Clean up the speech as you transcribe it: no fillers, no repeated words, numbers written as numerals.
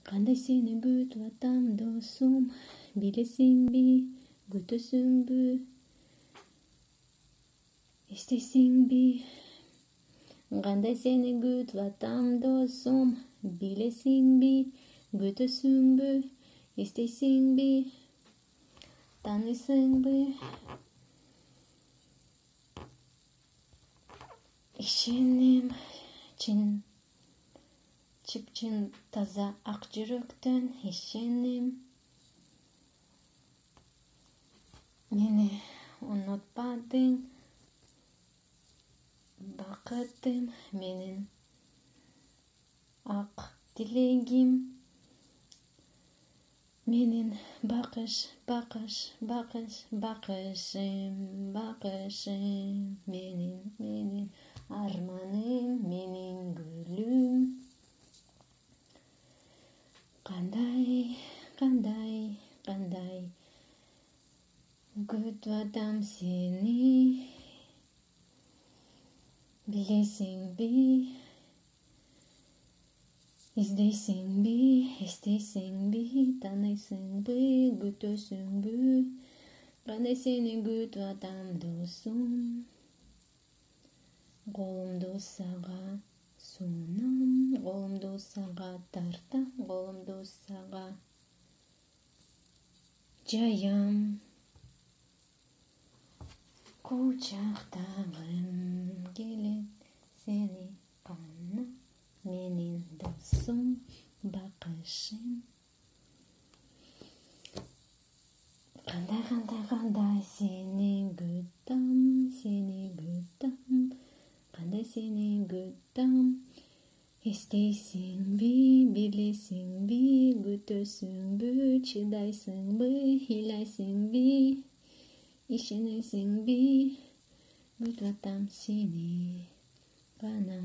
Кандай сени күтүп атам досум, билесиңби, күтөсүңбү, эстейсиңби? Кандай сени күтүп атам досум, билесиңби, күтөсүңбү, эстейсиңби, тааныйсыңбы? Ишенем чыпчын таза ак жүрөктөн, ишенем. Мени унутпадың, бакытым менин ак тилегим. Менин бакышым, менин арманым, менин гүлүм. Кандай күтүп атам сени, билесиңби, издейсиңби, эстейсиңби, тааныйсыңбы, күтөсүңбү? Кандай сени күтүп атам досум, колумду сага сунам, колумду сага тартам, колумду сага жаям. Кучактагым келет сени гана, менин досум, бакышым. Кандай сени күтөм, кандай сени күтөм, эстейсиңби, билесиңби, күтөсүңбү, чыдайсыңбы, ыйлайсыңби, ишенесиңби? Күтүп атам сени гана.